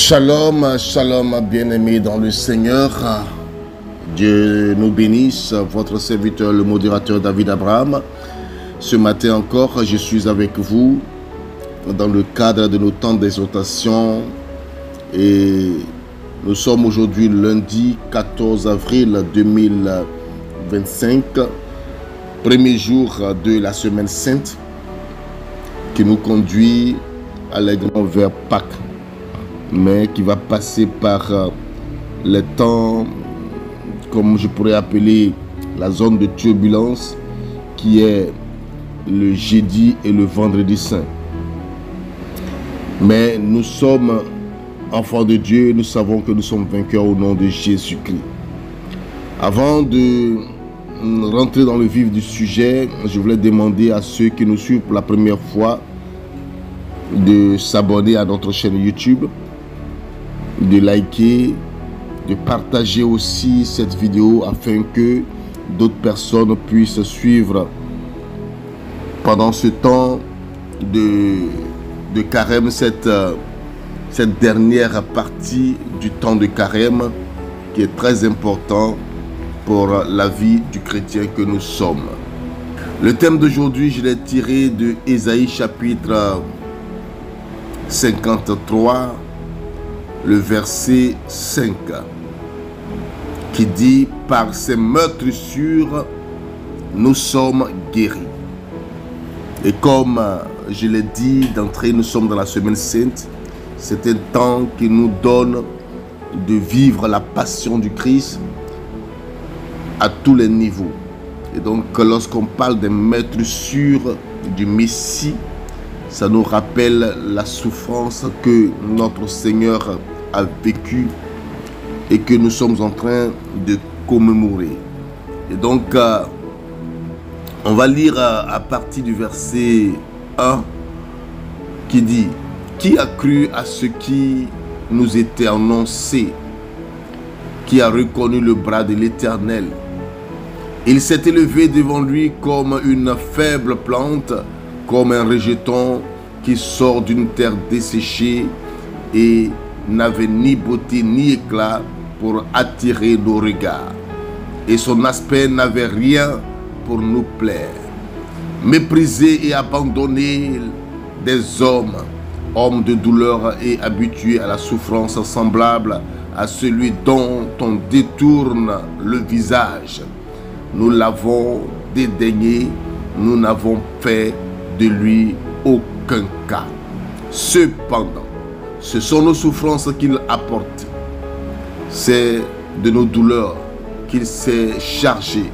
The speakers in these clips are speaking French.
Shalom, shalom, bien-aimés dans le Seigneur. Dieu nous bénisse, votre serviteur, le modérateur David Abraham. Ce matin encore, je suis avec vous dans le cadre de nos temps d'exhortation. Et nous sommes aujourd'hui lundi 14 avril 2025, premier jour de la semaine sainte qui nous conduit allègrement vers Pâques, mais qui va passer par les temps, comme je pourrais appeler la zone de turbulence, qui est le jeudi et le vendredi saint. Mais nous sommes enfants de Dieu, nous savons que nous sommes vainqueurs au nom de Jésus-Christ. Avant de rentrer dans le vif du sujet, je voulais demander à ceux qui nous suivent pour la première fois de s'abonner à notre chaîne YouTube, de liker, de partager aussi cette vidéo afin que d'autres personnes puissent suivre pendant ce temps de carême, cette dernière partie du temps de carême qui est très important pour la vie du chrétien que nous sommes. Le thème d'aujourd'hui, je l'ai tiré de Ésaïe chapitre 53, le verset 5, qui dit « Par ses meurtrissures, nous sommes guéris ». Et comme je l'ai dit d'entrée, nous sommes dans la semaine sainte. C'est un temps qui nous donne de vivre la passion du Christ à tous les niveaux. Et donc, lorsqu'on parle des meurtrissures du Messie, ça nous rappelle la souffrance que notre Seigneur a vécue et que nous sommes en train de commémorer. Et donc, on va lire à partir du verset 1 qui dit « Qui a cru à ce qui nous était annoncé? Qui a reconnu le bras de l'Éternel? Il s'est élevé devant lui comme une faible plante, comme un rejeton qui sort d'une terre desséchée et n'avait ni beauté ni éclat pour attirer nos regards. Et son aspect n'avait rien pour nous plaire. Méprisé et abandonné des hommes, hommes de douleur et habitués à la souffrance semblable à celui dont on détourne le visage. Nous l'avons dédaigné, nous n'avons fait de lui aucun cas. Cependant, ce sont nos souffrances qu'il apporte. C'est de nos douleurs qu'il s'est chargé.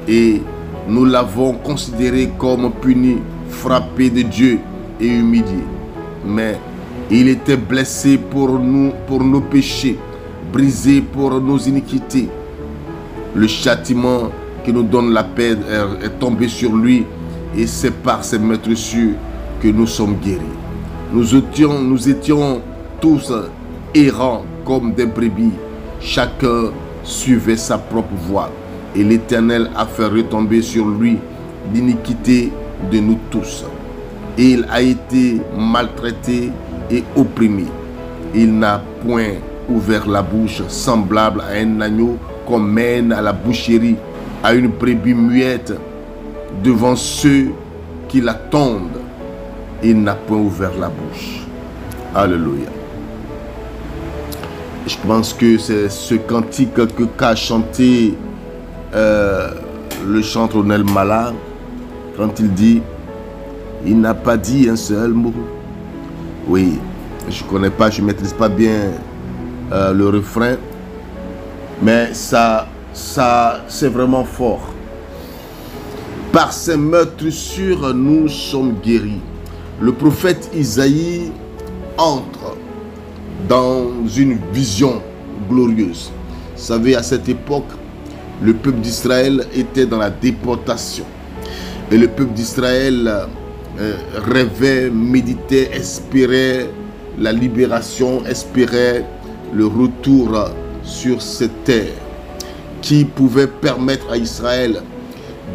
Et nous l'avons considéré comme puni, frappé de Dieu et humilié. Mais il était blessé pour nos péchés, brisé pour nos iniquités. Le châtiment qui nous donne la paix est tombé sur lui, et c'est par ses meurtrissures que nous sommes guéris. Nous étions tous errants comme des brebis, chacun suivait sa propre voie, et l'Éternel a fait retomber sur lui l'iniquité de nous tous. Et il a été maltraité et opprimé. Il n'a point ouvert la bouche, semblable à un agneau qu'on mène à la boucherie, à une brebis muette devant ceux qui l'attendent. Il n'a point ouvert la bouche. Alléluia. Je pense que c'est ce cantique qu'a chanté le chanteur Nel Mala quand il dit « Il n'a pas dit un seul mot ». Oui, je ne connais pas, je ne maîtrise pas bien le refrain, mais ça c'est vraiment fort. Par ses meurtrissures, nous sommes guéris. Le prophète Isaïe entre dans une vision glorieuse. Vous savez, à cette époque, le peuple d'Israël était dans la déportation. Et le peuple d'Israël rêvait, méditait, espérait la libération, espérait le retour sur cette terre qui pouvait permettre à Israël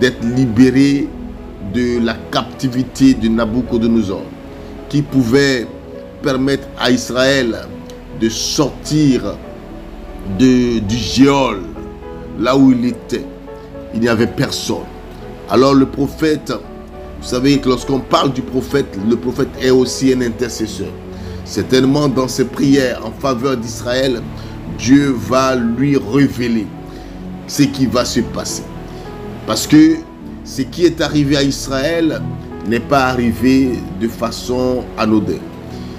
d'être libéré de la captivité de Nabuchodonosor, qui pouvait permettre à Israël de sortir du geôle, là où il était. Il n'y avait personne. Alors le prophète, vous savez que lorsqu'on parle du prophète, le prophète est aussi un intercesseur. Certainement dans ses prières en faveur d'Israël, Dieu va lui révéler ce qui va se passer. Parce que ce qui est arrivé à Israël n'est pas arrivé de façon anodine.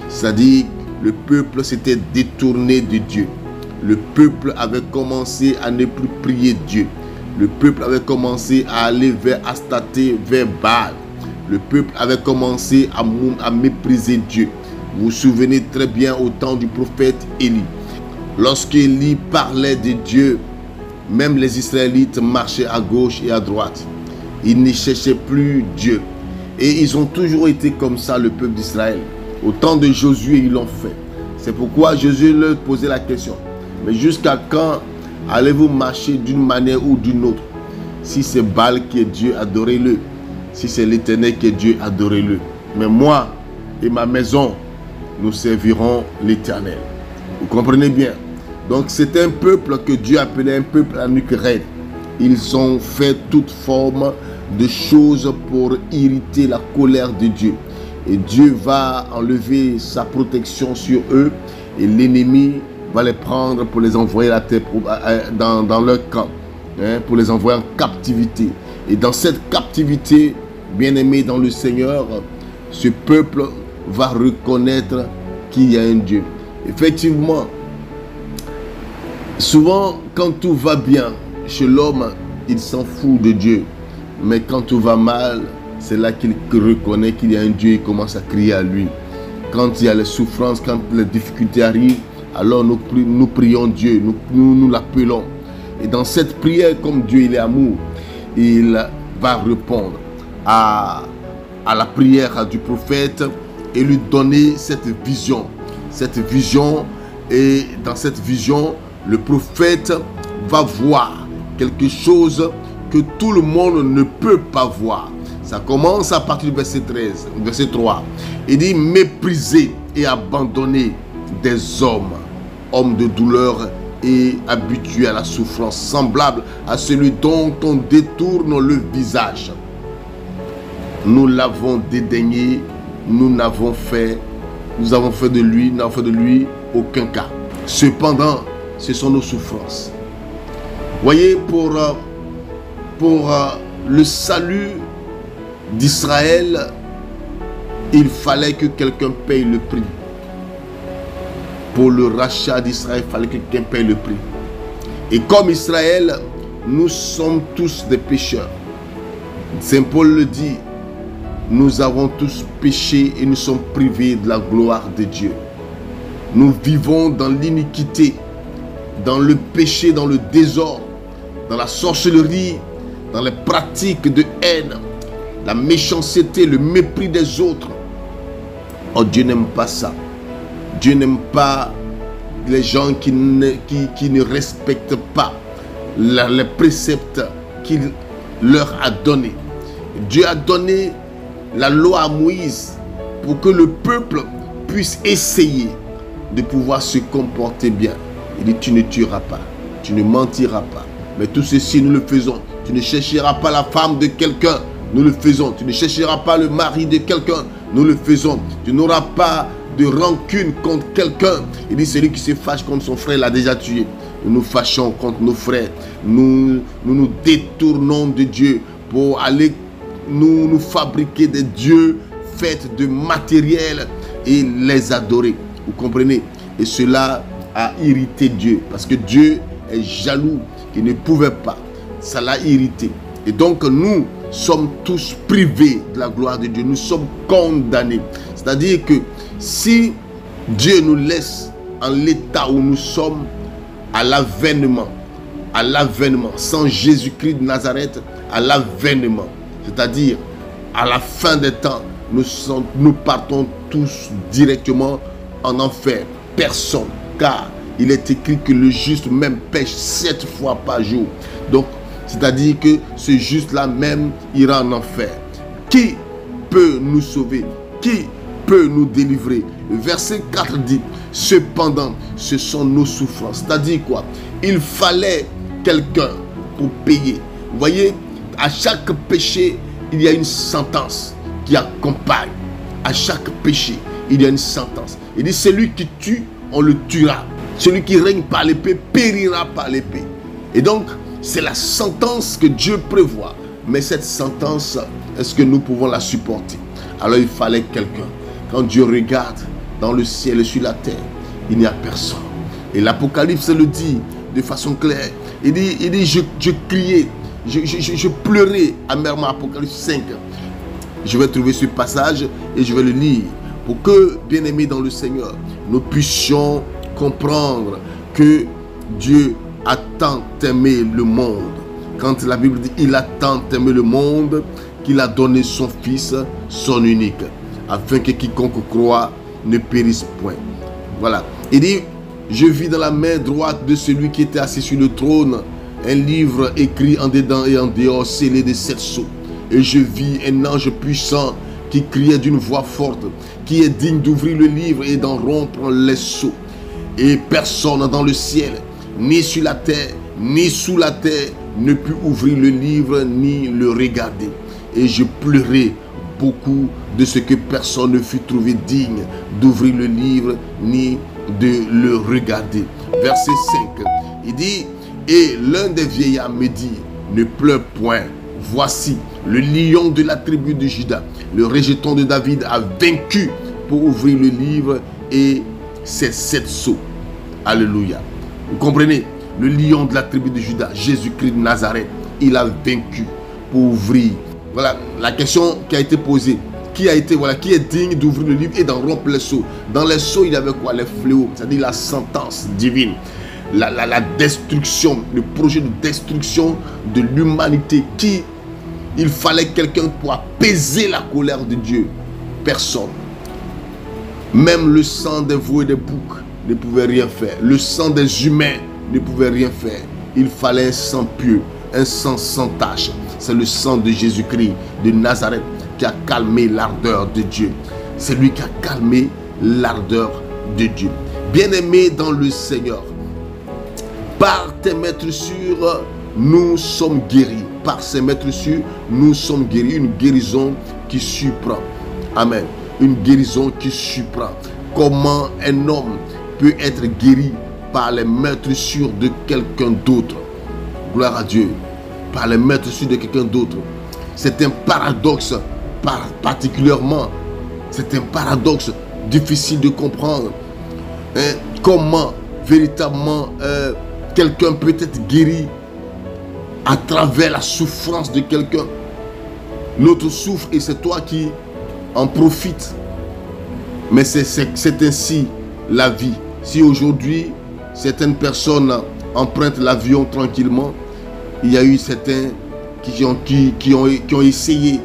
C'est-à-dire, le peuple s'était détourné de Dieu. Le peuple avait commencé à ne plus prier Dieu. Le peuple avait commencé à aller vers Astarté, vers Baal. Le peuple avait commencé à mépriser Dieu. Vous vous souvenez très bien au temps du prophète Élie. Lorsqu'Élie parlait de Dieu, même les Israélites marchaient à gauche et à droite. Ils ne cherchaient plus Dieu. Et ils ont toujours été comme ça, le peuple d'Israël. Au temps de Josué, ils l'ont fait. C'est pourquoi Josué leur posait la question. Mais jusqu'à quand allez-vous marcher d'une manière ou d'une autre? Si c'est Baal qui est Dieu, adorez-le. Si c'est l'Éternel qui est Dieu, adorez-le. Mais moi et ma maison, nous servirons l'Éternel. Vous comprenez bien? Donc c'est un peuple que Dieu appelait un peuple à nuque raide. Ils ont fait toute forme de choses pour irriter la colère de Dieu. Et Dieu va enlever sa protection sur eux. Et l'ennemi va les prendre pour les envoyer dans leur camp. Pour les envoyer en captivité. Et dans cette captivité, bien-aimés dans le Seigneur, ce peuple va reconnaître qu'il y a un Dieu. Effectivement, souvent quand tout va bien chez l'homme, il s'en fout de Dieu. Mais quand tout va mal, c'est là qu'il reconnaît qu'il y a un Dieu et commence à crier à lui. Quand il y a les souffrances, quand les difficultés arrivent, alors nous prions Dieu, nous l'appelons. Et dans cette prière, comme Dieu il est amour, il va répondre à la prière du prophète et lui donner cette vision. Cette vision, et dans cette vision, le prophète va voir quelque chose que tout le monde ne peut pas voir. Ça commence à partir du verset 13, verset 3. Il dit: mépriser et abandonner des hommes de douleur et habitués à la souffrance, semblable à celui dont on détourne le visage. Nous l'avons dédaigné, nous avons fait de lui aucun cas. Cependant, ce sont nos souffrances. Voyez, pour le salut d'Israël, il fallait que quelqu'un paye le prix. Pour le rachat d'Israël, il fallait que quelqu'un paye le prix. Et comme Israël, nous sommes tous des pécheurs. Saint Paul le dit, nous avons tous péché et nous sommes privés de la gloire de Dieu. Nous vivons dans l'iniquité, dans le péché, dans le désordre, dans la sorcellerie, dans les pratiques de haine, la méchanceté, le mépris des autres. Oh, Dieu n'aime pas ça. Dieu n'aime pas les gens qui ne respectent pas les préceptes qu'il leur a donnés. Dieu a donné la loi à Moïse pour que le peuple puisse essayer de pouvoir se comporter bien. Il dit: tu ne tueras pas, tu ne mentiras pas. Mais tout ceci, nous le faisons. Tu ne chercheras pas la femme de quelqu'un, nous le faisons. Tu ne chercheras pas le mari de quelqu'un, nous le faisons. Tu n'auras pas de rancune contre quelqu'un. Il dit: celui qui se fâche contre son frère l'a déjà tué. Nous nous fâchons contre nos frères. Nous détournons de Dieu pour aller nous fabriquer des dieux faits de matériel et les adorer. Vous comprenez? Et cela a irrité Dieu. Parce que Dieu est jaloux. Il ne pouvait pas. Ça l'a irrité. Et donc nous sommes tous privés de la gloire de Dieu. Nous sommes condamnés. C'est-à-dire que si Dieu nous laisse en l'état où nous sommes, à l'avènement, sans Jésus-Christ de Nazareth, à l'avènement, c'est-à-dire à la fin des temps, nous partons tous directement en enfer. Personne, car il est écrit que le juste même pêche 7 fois par jour. Donc, c'est-à-dire que ce juste-là même ira en enfer. Qui peut nous sauver? Qui peut nous délivrer? Le verset 4 dit: Cependant, ce sont nos souffrances. C'est-à-dire quoi? Il fallait quelqu'un pour payer. Vous voyez, à chaque péché, il y a une sentence qui accompagne. À chaque péché, il y a une sentence. Il dit, celui qui tue, on le tuera. Celui qui règne par l'épée, périra par l'épée. Et donc, c'est la sentence que Dieu prévoit. Mais cette sentence, est-ce que nous pouvons la supporter? Alors il fallait quelqu'un. Quand Dieu regarde dans le ciel et sur la terre, il n'y a personne. Et l'Apocalypse le dit de façon claire. Il dit je criais, je pleurais amèrement. Apocalypse 5. Je vais trouver ce passage et je vais le lire. Pour que, bien-aimés dans le Seigneur, nous puissions comprendre que Dieu a tant aimé le monde. Quand la Bible dit il a tant aimé le monde qu'il a donné son Fils, son unique, afin que quiconque croit ne périsse point. Voilà. Il dit, je vis dans la main droite de celui qui était assis sur le trône un livre écrit en dedans et en dehors, scellé de 7 sceaux. Et je vis un ange puissant qui criait d'une voix forte, qui est digne d'ouvrir le livre et d'en rompre les sceaux. Et personne dans le ciel, ni sur la terre, ni sous la terre, ne put ouvrir le livre ni le regarder. Et je pleurais beaucoup de ce que personne ne fut trouvé digne d'ouvrir le livre ni de le regarder. Verset 5, il dit, et l'un des vieillards me dit, ne pleure point, voici le lion de la tribu de Juda, le rejeton de David a vaincu pour ouvrir le livre et ses 7 sceaux. Alléluia. Vous comprenez? Le lion de la tribu de Juda, Jésus-Christ de Nazareth, il a vaincu pour ouvrir. Voilà la question qui a été posée. Qui est digne d'ouvrir le livre et d'en rompre les sceaux? Dans les sceaux, il y avait quoi? Les fléaux, c'est-à-dire la sentence divine. La destruction, le projet de destruction de l'humanité. Il fallait quelqu'un pour apaiser la colère de Dieu. Personne. Même le sang des veaux et des boucs ne pouvait rien faire. Le sang des humains ne pouvait rien faire. Il fallait un sang pieux, un sang sans tache. C'est le sang de Jésus-Christ de Nazareth qui a calmé l'ardeur de Dieu. C'est lui qui a calmé l'ardeur de Dieu. Bien-aimés dans le Seigneur, par tes maîtressures, nous sommes guéris. Par ces maîtressures, nous sommes guéris. Une guérison qui surprend. Amen. Une guérison qui surprend. Comment un homme peut être guéri par les maîtressures de quelqu'un d'autre? Gloire à Dieu. Par les maîtressures de quelqu'un d'autre. C'est un paradoxe particulièrement. C'est un paradoxe difficile de comprendre. Comment véritablement quelqu'un peut être guéri à travers la souffrance de quelqu'un. L'autre souffre et c'est toi qui en profites. Mais c'est ainsi la vie. Si aujourd'hui certaines personnes empruntent l'avion tranquillement, il y a eu certains qui ont essayé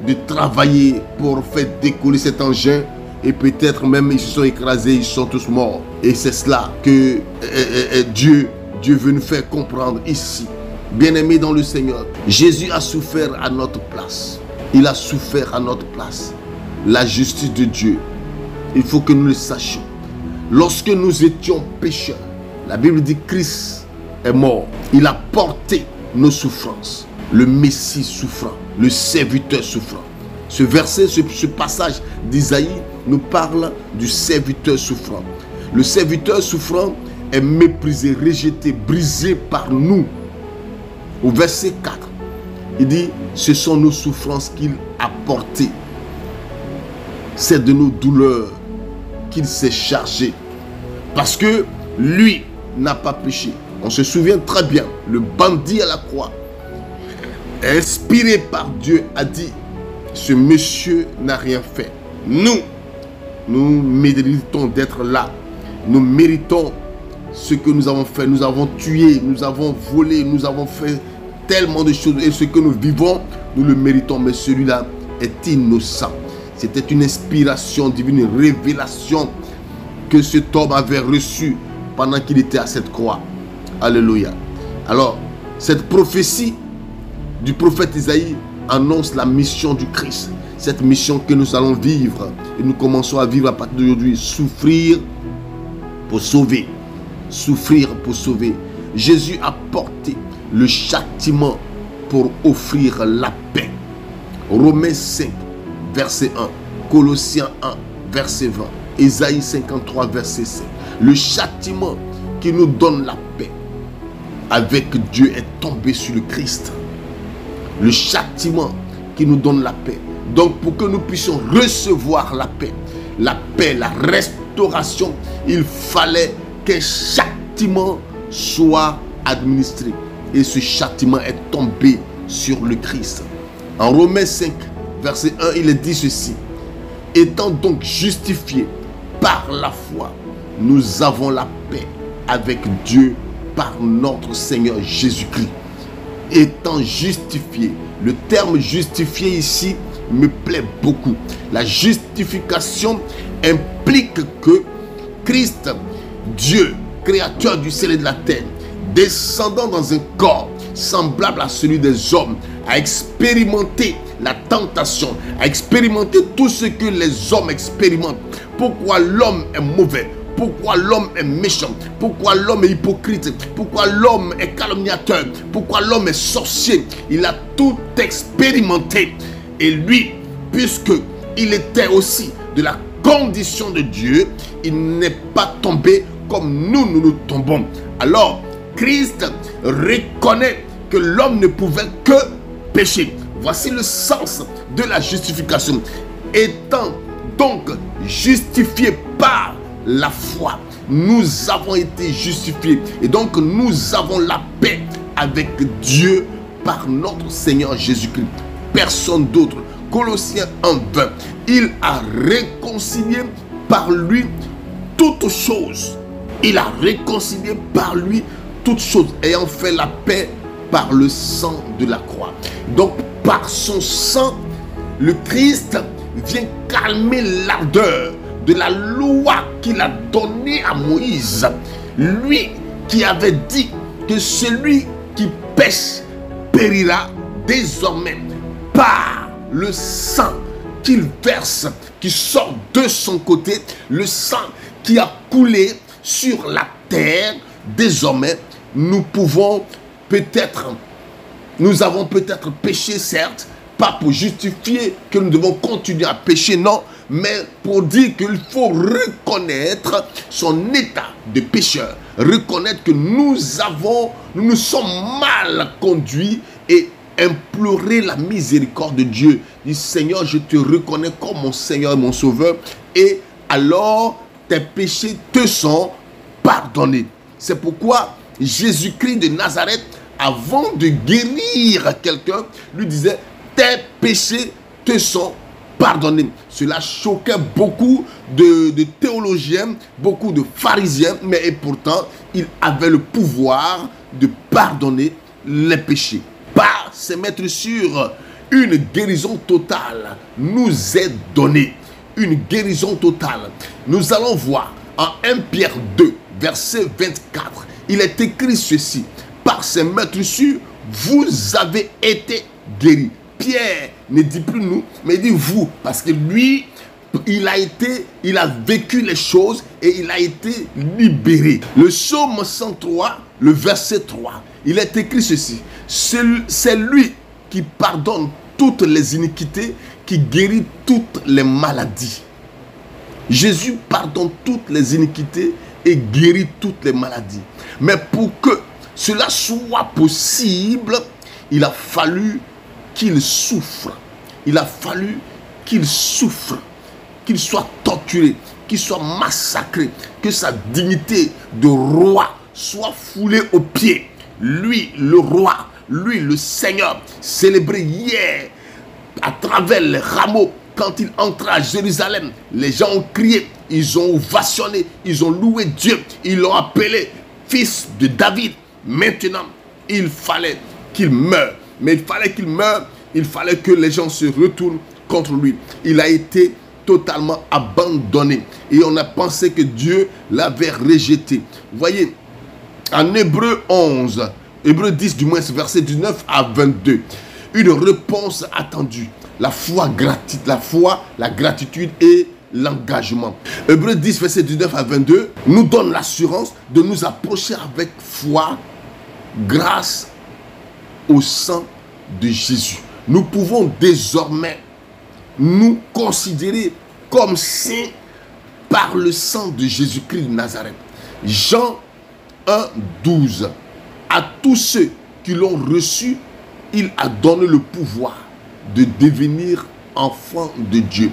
de travailler pour faire décoller cet engin et peut-être même ils se sont écrasés, ils sont tous morts. Et c'est cela que Dieu veut nous faire comprendre ici. Bien-aimés dans le Seigneur, Jésus a souffert à notre place. Il a souffert à notre place. La justice de Dieu, il faut que nous le sachions. Lorsque nous étions pécheurs, la Bible dit Christ est mort. Il a porté nos souffrances. Le Messie souffrant, le serviteur souffrant. Ce verset, ce passage d'Isaïe nous parle du serviteur souffrant. Le serviteur souffrant est méprisé, rejeté, brisé par nous. Au verset 4, il dit, ce sont nos souffrances qu'il a portées. C'est de nos douleurs qu'il s'est chargé. Parce que lui n'a pas péché. On se souvient très bien, le bandit à la croix, inspiré par Dieu, a dit, ce monsieur n'a rien fait. Nous méritons d'être là. Nous méritons ce que nous avons fait. Nous avons tué, nous avons volé, nous avons fait tellement de choses. Et ce que nous vivons, nous le méritons. Mais celui-là est innocent. C'était une inspiration divine, une révélation que cet homme avait reçue pendant qu'il était à cette croix. Alléluia. Alors, cette prophétie du prophète Isaïe annonce la mission du Christ. Cette mission que nous allons vivre. Et nous commençons à vivre à partir d'aujourd'hui. Souffrir pour sauver, souffrir pour sauver. Jésus a porté le châtiment pour offrir la paix. Romains 5, verset 1, Colossiens 1, verset 20, Ésaïe 53, verset 5. Le châtiment qui nous donne la paix avec Dieu est tombé sur le Christ. Le châtiment qui nous donne la paix. Donc pour que nous puissions recevoir la paix, la restauration, il fallait qu'un châtiment soit administré. Et ce châtiment est tombé sur le Christ. En Romains 5, verset 1, il est dit ceci. Étant donc justifiés par la foi, nous avons la paix avec Dieu par notre Seigneur Jésus-Christ. Étant justifié. Le terme justifié ici me plaît beaucoup. La justification implique que Christ, Dieu, créateur du ciel et de la terre, descendant dans un corps semblable à celui des hommes, a expérimenté la tentation, a expérimenté tout ce que les hommes expérimentent. Pourquoi l'homme est mauvais? Pourquoi l'homme est méchant? Pourquoi l'homme est hypocrite? Pourquoi l'homme est calomniateur? Pourquoi l'homme est sorcier? Il a tout expérimenté. Et lui, puisqu'il était aussi de la condition de Dieu, il n'est pas tombé comme nous tombons. Alors, Christ reconnaît que l'homme ne pouvait que pécher. Voici le sens de la justification. Étant donc justifié par la foi, nous avons été justifiés. Et donc nous avons la paix avec Dieu par notre Seigneur Jésus-Christ. Personne d'autre. Colossiens 1:20. Il a réconcilié par lui toutes choses. Il a réconcilié par lui toutes choses, ayant fait la paix par le sang de la croix. Donc par son sang, le Christ vient calmer l'ardeur de la loi qu'il a donnée à Moïse. Lui qui avait dit que celui qui pêche périra, désormais par le sang qu'il verse, qui sort de son côté, le sang qui a coulé sur la terre, désormais nous avons peut-être péché, certes, pas pour justifier que nous devons continuer à pécher, non, mais pour dire qu'il faut reconnaître son état de pécheur, reconnaître que nous nous sommes mal conduits et implorer la miséricorde de Dieu. Dit Seigneur, je te reconnais comme mon Seigneur et mon Sauveur, et alors tes péchés te sont pardonnés. C'est pourquoi Jésus-Christ de Nazareth, avant de guérir quelqu'un, lui disait tes péchés te sont pardonnés. Cela choquait beaucoup de théologiens, beaucoup de pharisiens, mais pourtant il avait le pouvoir de pardonner les péchés. Par se mettre sur une guérison totale nous est donnée. Une guérison totale. Nous allons voir en 1 Pierre 2, verset 24. Il est écrit ceci. Par ces meurtrissures, vous avez été guéris. Pierre ne dit plus nous, mais il dit vous. Parce que lui, il a vécu les choses et il a été libéré. Le psaume 103, le verset 3, il est écrit ceci. C'est lui qui pardonne toutes les iniquités, qui guérit toutes les maladies. Jésus pardonne toutes les iniquités et guérit toutes les maladies. Mais pour que cela soit possible, il a fallu qu'il souffre. Il a fallu qu'il souffre, qu'il soit torturé, qu'il soit massacré, que sa dignité de roi soit foulée aux pieds. Lui, le roi, lui, le Seigneur, célébré hier à travers les rameaux. Quand il entra à Jérusalem, les gens ont crié, ils ont ovationné, ils ont loué Dieu, ils l'ont appelé fils de David. Maintenant, il fallait qu'il meure. Mais il fallait qu'il meure, il fallait que les gens se retournent contre lui. Il a été totalement abandonné et on a pensé que Dieu l'avait rejeté. Vous voyez, en Hébreu 11, Hébreu 10 du moins, verset 19 à 22, une réponse attendue. La foi, la gratitude et l'engagement. Hébreux 10, verset 19 à 22, nous donne l'assurance de nous approcher avec foi grâce au sang de Jésus. Nous pouvons désormais nous considérer comme saints par le sang de Jésus-Christ de Nazareth. Jean 1, 12. À tous ceux qui l'ont reçu, il a donné le pouvoir de devenir enfants de Dieu.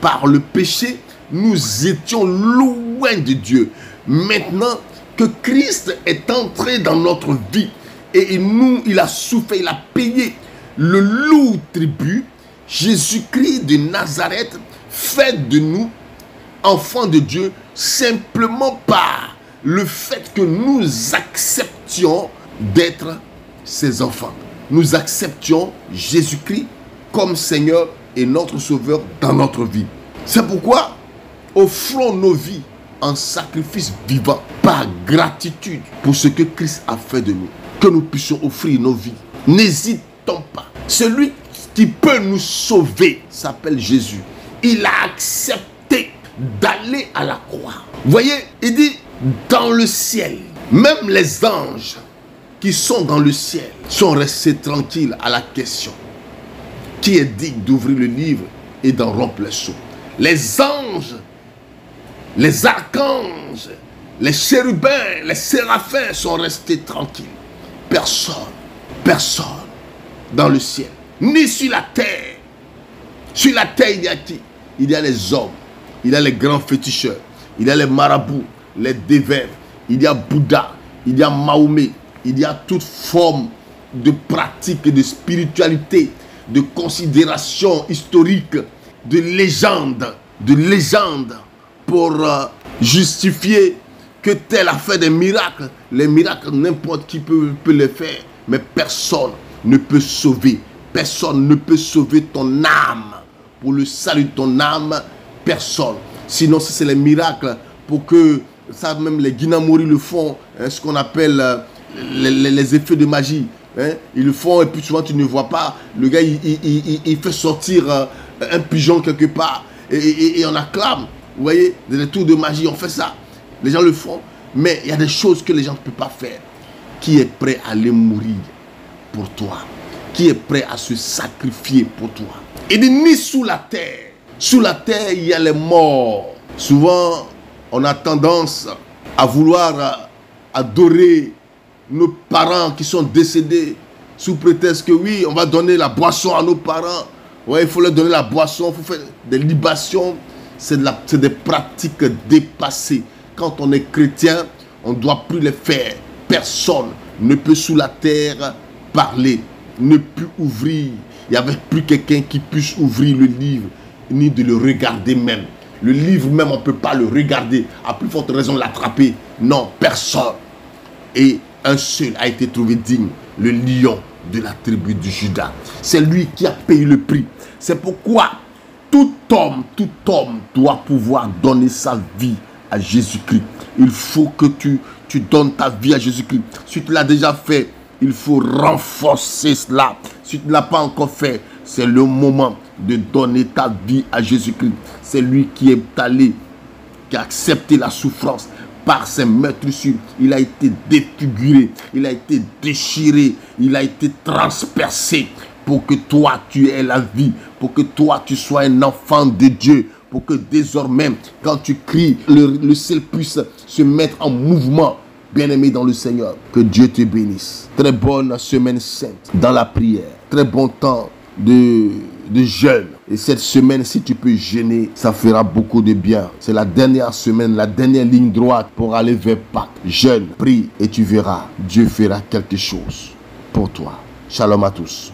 Par le péché, nous étions loin de Dieu. Maintenant que Christ est entré dans notre vie et il a souffert, il a payé le lourd tribut, Jésus-Christ de Nazareth fait de nous enfants de Dieu simplement par le fait que nous acceptions d'être ses enfants. Nous acceptions Jésus-Christ comme Seigneur et notre Sauveur dans notre vie. C'est pourquoi offrons nos vies en sacrifice vivant par gratitude pour ce que Christ a fait de nous. Que nous puissions offrir nos vies. N'hésitons pas. Celui qui peut nous sauver s'appelle Jésus. Il a accepté d'aller à la croix. Vous voyez, il dit dans le ciel, même les anges qui sont dans le ciel sont restés tranquilles à la question: qui est digne d'ouvrir le livre et d'en rompre les sceaux? Les anges, les archanges, les chérubins, les séraphins sont restés tranquilles. Personne dans le ciel, ni sur la terre. Sur la terre, il y a qui? Il y a les hommes, il y a les grands féticheurs, il y a les marabouts, les dévers, il y a Bouddha, il y a Mahomet, il y a toute forme de pratique et de spiritualité, de considération historique, de légende pour justifier que tel a fait des miracles. Les miracles, n'importe qui peut les faire, mais personne ne peut sauver. Personne ne peut sauver ton âme. Pour le salut de ton âme, personne. Sinon, si c'est les miracles, pour que, ça même les Guinamori le font, hein, ce qu'on appelle les effets de magie. Hein, ils le font et puis souvent tu ne vois pas. Le gars, il fait sortir un pigeon quelque part et on acclame. Vous voyez, des tours de magie, on fait ça. Les gens le font. Mais il y a des choses que les gens ne peuvent pas faire. Qui est prêt à aller mourir pour toi? Qui est prêt à se sacrifier pour toi? Il dit ni sous la terre. Sous la terre, il y a les morts. Souvent, on a tendance à vouloir adorer nos parents qui sont décédés sous prétexte que oui, on va donner la boisson à nos parents. Ouais, il faut leur donner la boisson, il faut faire des libations. C'est des pratiques dépassées. Quand on est chrétien, on ne doit plus les faire. Personne ne peut sous la terre parler, ne peut ouvrir. Il n'y avait plus quelqu'un qui puisse ouvrir le livre, ni de le regarder même. Le livre même, on ne peut pas le regarder. À plus forte raison, l'attraper. Non, personne. Et un seul a été trouvé digne, le lion de la tribu de Juda. C'est lui qui a payé le prix. C'est pourquoi tout homme doit pouvoir donner sa vie à Jésus-Christ. Il faut que tu donnes ta vie à Jésus-Christ. Si tu l'as déjà fait, il faut renforcer cela. Si tu ne l'as pas encore fait, c'est le moment de donner ta vie à Jésus-Christ. C'est lui qui est allé, qui a accepté la souffrance. Par ses meurtrissures, il a été défiguré, il a été déchiré, il a été transpercé pour que toi tu aies la vie, pour que toi tu sois un enfant de Dieu, pour que désormais quand tu cries, le ciel puisse se mettre en mouvement. Bien-aimé dans le Seigneur, que Dieu te bénisse. Très bonne semaine sainte dans la prière, très bon temps de jeûne. Et cette semaine, si tu peux jeûner, ça fera beaucoup de bien. C'est la dernière semaine, la dernière ligne droite pour aller vers Pâques. Jeûne, prie et tu verras. Dieu fera quelque chose pour toi. Shalom à tous.